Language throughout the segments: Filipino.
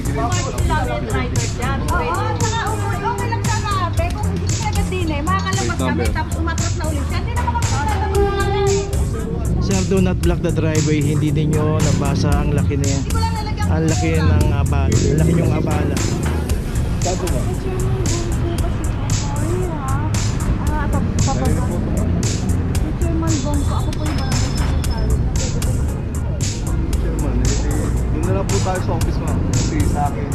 driver dyan. Oo, saka okay lang sana ate. Kung hindi ka agad din eh, makakalabas kami tapos umatras na ulit siya. Hindi naman kami nalabas. Sir, do not block the driveway. Hindi ninyo nabasa ang laki niya. Hindi ko lang nalagyan. Ang laki ng abala. Ang laki yung abala. Sabi mo? Chairman Bongko, ako po yung barangay secretary. Chairman, doon na lang po tayo sa office, ma'am. Kasi sa akin,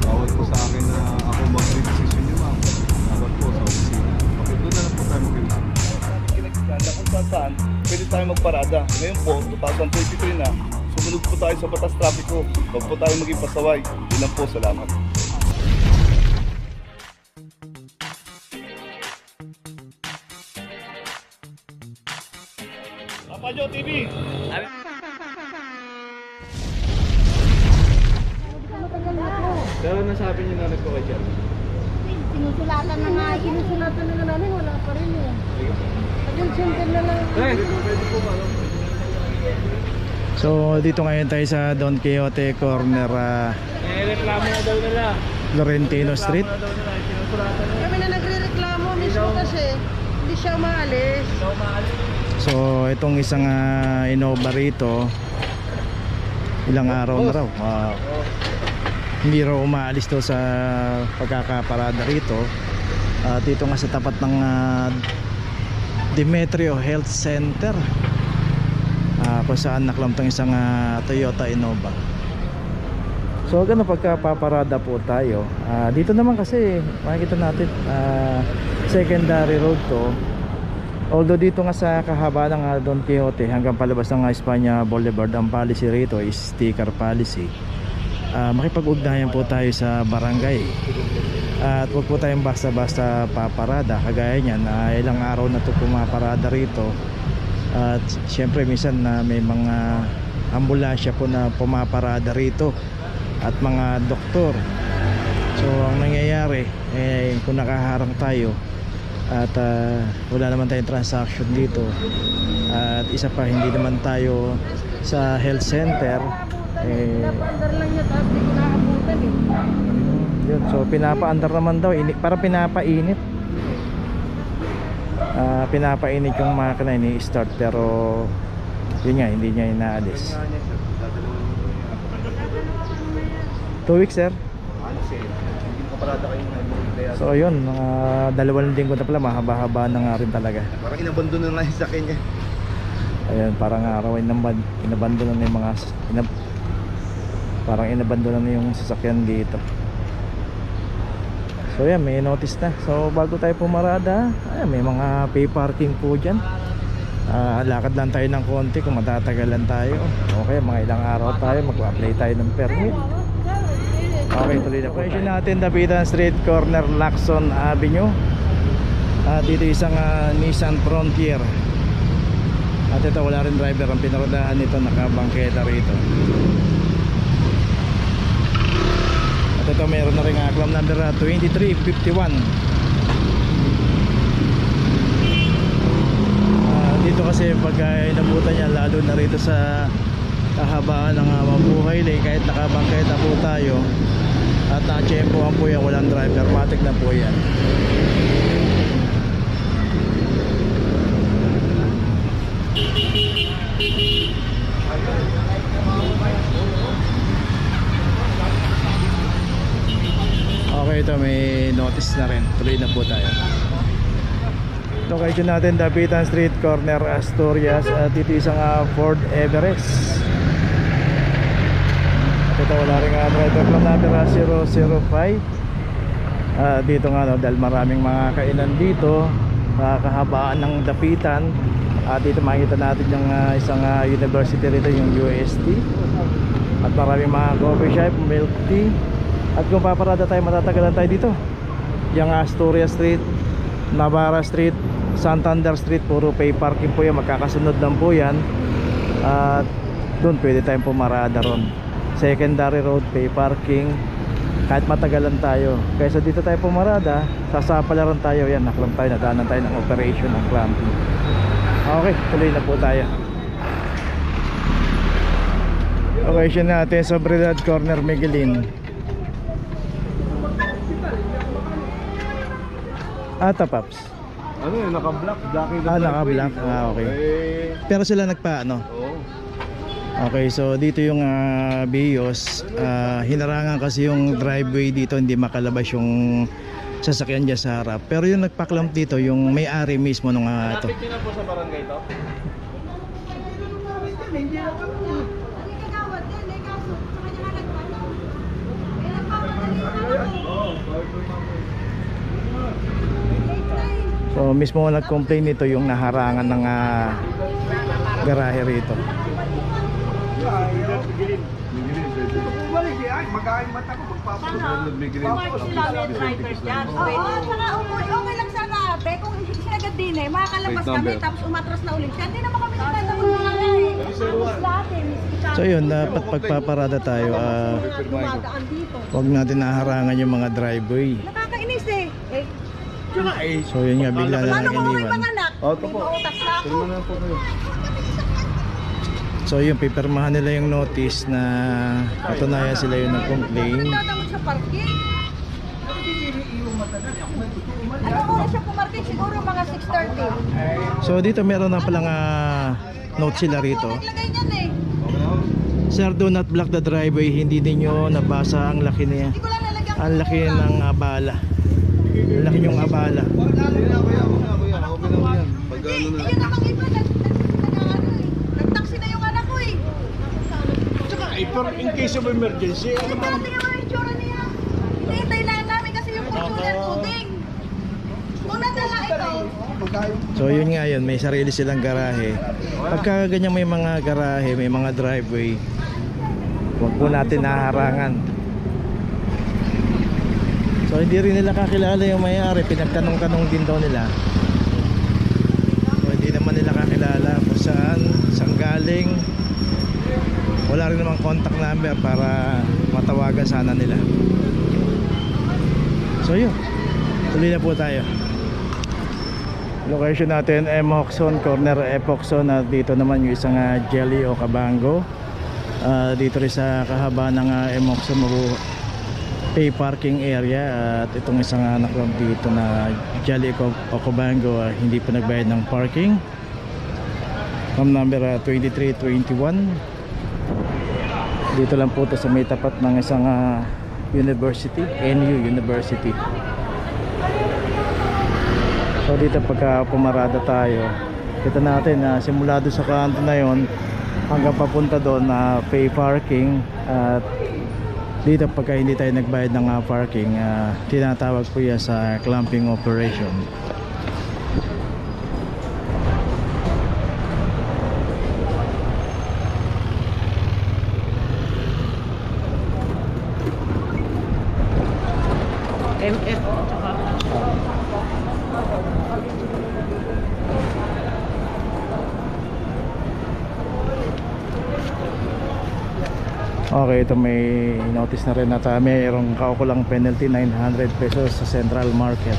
bawal po sa akin na ako mag-decision nyo, ma'am. Dapat po sa opisina. Okay, doon na lang po tayo mag-ilang. Kinagkanda kung saan, pwede tayo magparada. Ngayon po, 2023 na, sumunod po tayo sa batas trapiko. Huwag po tayo maging pasaway. Yun lang po, salamat. Papajo TV! Pero nasabi niyo na nagpo kay Jan? Sinusulatan na nga, sinusulatan na nga namin, wala pa rin eh. Pag-in center na lang. Pwede po ba? So, dito ngayon tayo sa Don Quixote Corner, Reklamo na daw nila. Florentino Street. Kami na nagre-reklamo mismo kasi hindi siya umaalis. So, itong isang Innova rito, ilang araw na raw. Hindi raw umaalis to sa pagkakaparada rito. Dito nga sa tapat ng Demetrio Health Center, kung saan naklam tong isang Toyota Innova. So ganun pagkapaparada po tayo. Dito naman kasi makikita natin secondary road to. Although dito nga sa kahaba ng Don Quixote hanggang palabas ng Espanya Boulevard, ang policy rito is sticker policy. Makipag-ugnayan po tayo sa barangay. At huwag po tayong basta-basta paparada. Kagaya niyan, ilang araw na ito pumaparada rito. At syempre minsan may mga ambulansya po na pumaparada rito at mga doktor. So ang nangyayari kung nakaharang tayo at wala naman tayong transaction dito, at isa pa hindi naman tayo sa health center, Pinapaandar lang niya tapos di ko nakabutan eh. yun. So pinapaandar naman daw, para pinapainit. Pinapainit yung makina, ini-start, pero yun nga, hindi niya inaalis. 2 weeks, sir. So yun, mga 2 linggo na pala, mahaba-haba na nga rin talaga. Parang inabandono na lang sa kanya. Ayan, parang arawin ng inabandono na yung mga parang inabandono na yung sasakyan dito. So yan, may notice na. So bago tayo pumarada, ayan, may mga pay parking po dyan. Lakad lang tayo ng konti kung matatagalan tayo. Okay, mga ilang araw tayo, mag-apply tayo ng permit. Okay, tuloy na po. Location natin, Dapitan Street, corner Lacson Avenue. Dito isang Nissan Frontier. At ito, wala rin driver. Ang pinaradahan nito, nakabangketa rito. At ito, meron na rin claim number 2351. Dito kasi pag inabutan niya, lalo na rito sa kahabaan ng mabuhay lane, kahit nakabangketa po tayo at nakachempohan po yan, walang driver, matik na po yan. Okay, ito may notice na rin. Tuloy na po tayo. Location natin, Dapitan Street, corner Asturias. At dito isang Ford Everest. At ito, wala rin driver plan number 005. Dito nga, dahil maraming mga kainan dito, kahabaan ng Dapitan. Dito makikita natin yung isang university rito, yung UST. At maraming mga coffee shop, milk tea. At kung paparada tayo, matatagalan tayo dito. Yung Asturias Street, Navarra Street, Santander Street, puro pay parking po yan, magkakasunod lang po yan. At doon pwede tayong pumarada ron. Secondary road, pay parking, kahit matagalan tayo. Kaysa dito tayo pumarada, sasapalaran tayo. Yan, naklam tayo, nadaanan tayo ng operation ng clamping. Okay, tuloy na po tayo. Location natin sa Bredad Corner, Miguelin. Paps. Ano yun, naka-block. Blocking the Naka-block. driveway. Okay. Eh, Pero sila nagpaano? oo. Okay, so dito yung Bios, hinarangan kasi yung driveway dito, hindi makalabas yung sasakyan dyan sa harap. Pero yung nagpa-clamp dito, yung may-ari mismo nung ito. Lapit nyo na po sa barangay to? So mismo nag-complain nito yung naharangan ng garahe rito. Oo, saka okay lang sana ate. Kung sinagad din makakalabas Plate kami number. tapos umatras na ulit siya. Hindi naman kami nagtatamag mga eh. Dati, So yun, dapat pagpaparada tayo, dumadaan dito. huwag natin naharangan yung mga driveway. Nakakainis eh. So yun nga, bigla na Paano lang kung may iniwan. mga anak? Opo po. Mautas na ako. Tulungan na po kayo. So yun, pipirmahan nila yung notice na katunayan sila yung nag-complain. Nagdadamot sa parking. Ano oras siya pumarking? Siguro mga 6:30. So dito meron na palang note sila rito. Naglagay niyan eh. Okay na ho? Sir, do not block the driveway. Hindi din nyo nabasa ang laki niya. Hindi ko lang lalagyan. Ang laki ng abala. Ang laki yung abala. Hindi na kuya, kuya. Okay na yan. Pag ano na. Ayun namang iba, nag-taxi na yung anak ko eh. In case of emergency, Dati naman yung itsura niya. Hinihintay lang namin kasi yung Fortuner tuding. Kung nadala ito, So yun nga yun, may sarili silang garahe. Pagka ganyan may mga garahe, may mga driveway, huwag po natin naharangan. So hindi rin nila kakilala yung may-ari, pinagtanong-tanong din daw nila. So hindi naman nila kakilala kung saan galing. Wala rin namang contact number para matawagan sana nila. So yun, tuloy na po tayo. Location natin Emoxon, corner Epoxon, at dito naman yung isang Jelly o Cabango. Dito rin sa kahaba ng Emoxon pay parking area, at itong isang naklam dito na Jelly o Cabango, hindi pa nagbayad ng parking. From number 2321. Dito lang po ito sa may tapat ng isang university, NU University. So dito pagka pumarada tayo, kita natin na simula doon sa kanto na yon hanggang papunta doon na pay parking. At dito pagka hindi tayo nagbayad ng parking, tinatawag po yan sa clamping operation. MF tsaka Okay, ito may notice na rin na mayroong kaukulang penalty 900 pesos sa Central Market.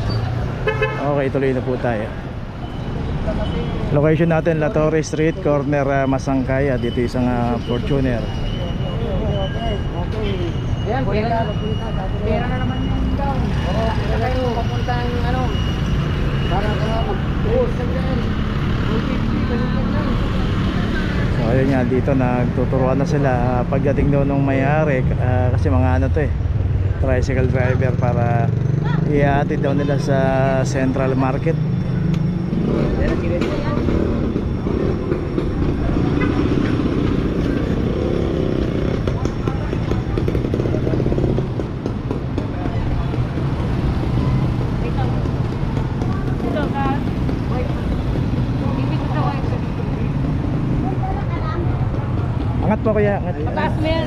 Okay, tuloy na po tayo. Location natin La Torre Street, corner Masangkaya. Dito isang Fortuner. Ayan, pera na naman yung daw. Oo, pera kayo, papuntang ano, para mag-tuos na dyan. 250, ganun lang. So ayun nga, dito nagtuturuan na sila pagdating doon ng may-ari, kasi mga ano to tricycle driver, para ihatid daw nila sa Central Market. Angat po kuya, angat. Pataas mo yan.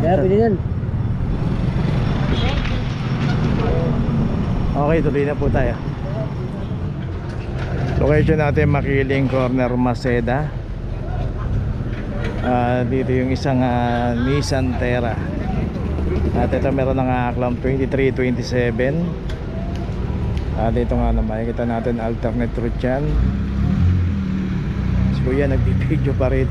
Kaya pwede yan. Okay, tuloy na po tayo. Location natin Makiling, corner Maceda. Dito yung isang Nissan Terra. At ito meron ng aklam 2327. Dito nga naman makikita natin alternate route yan. Si kuya nagbibideo pa rin.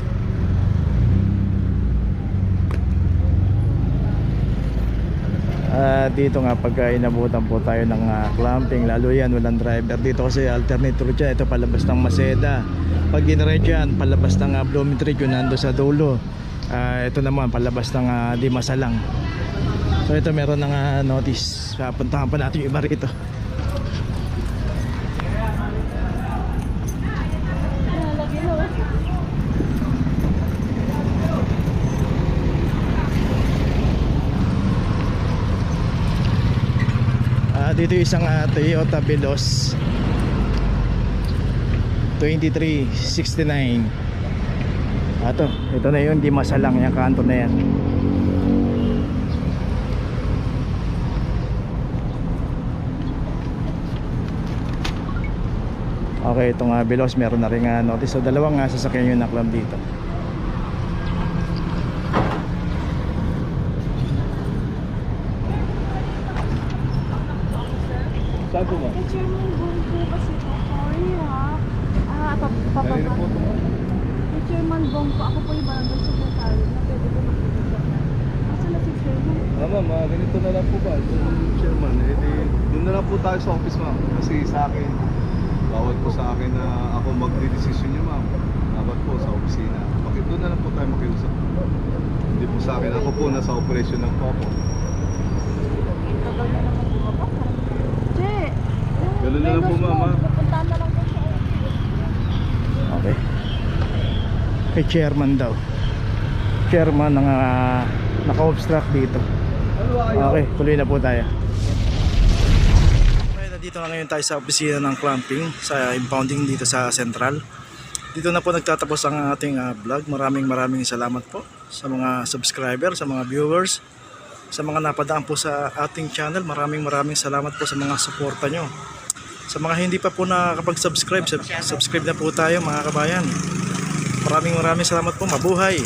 Dito nga pagka inabutan po tayo ng clamping, lalo yan walang driver dito kasi alternate route yan. Ito palabas ng Maceda, pag diniretso yan palabas ng Blooming Tree yun nando sa dulo. Ito naman palabas ng Dimasalang. So ito meron ng notice, puntahan pa natin yung iba rito. Dito yung isang Toyota Veloz 2369. Ito na yun, Dimasalang yung kanto na yan. Okay, itong Veloz meron na rin notice. So dalawang sasakyan yung naklam dito. Saan po ba? Chairman Bongo kasi ito. Sorry ha. Kanina po ito. Chairman Bongo, ako po yung barangay secretary na pwede ko makikita. Asa na si Chairman? Ma'am, ganito na lang po ba? Yung chairman, doon na lang po tayo sa office ma'am. Kasi sa akin, bawal po sa akin na ako magdidesisyon niyo ma'am. Dapat po sa opisina. Bakit doon na lang po tayo makiusap? Hindi po sa akin. Ako po nasa operation lang po ako. Tagal na naman po ako. Che! Ganun na lang po ma'am ha. Pupuntahan na lang po sa office. Okay. Kay chairman daw. Chairman ng naka-obstruct dito. Okay, tuloy na po tayo. Okay, nandito na ngayon tayo sa opisina ng clamping sa impounding dito sa Central. Dito na po nagtatapos ang ating vlog. Maraming salamat po sa mga subscriber, sa mga viewers, sa mga napadaan po sa ating channel. Maraming salamat po sa mga suporta nyo. Sa mga hindi pa po nakakapag-subscribe, subscribe na po tayo mga kabayan. Maraming salamat po. Mabuhay!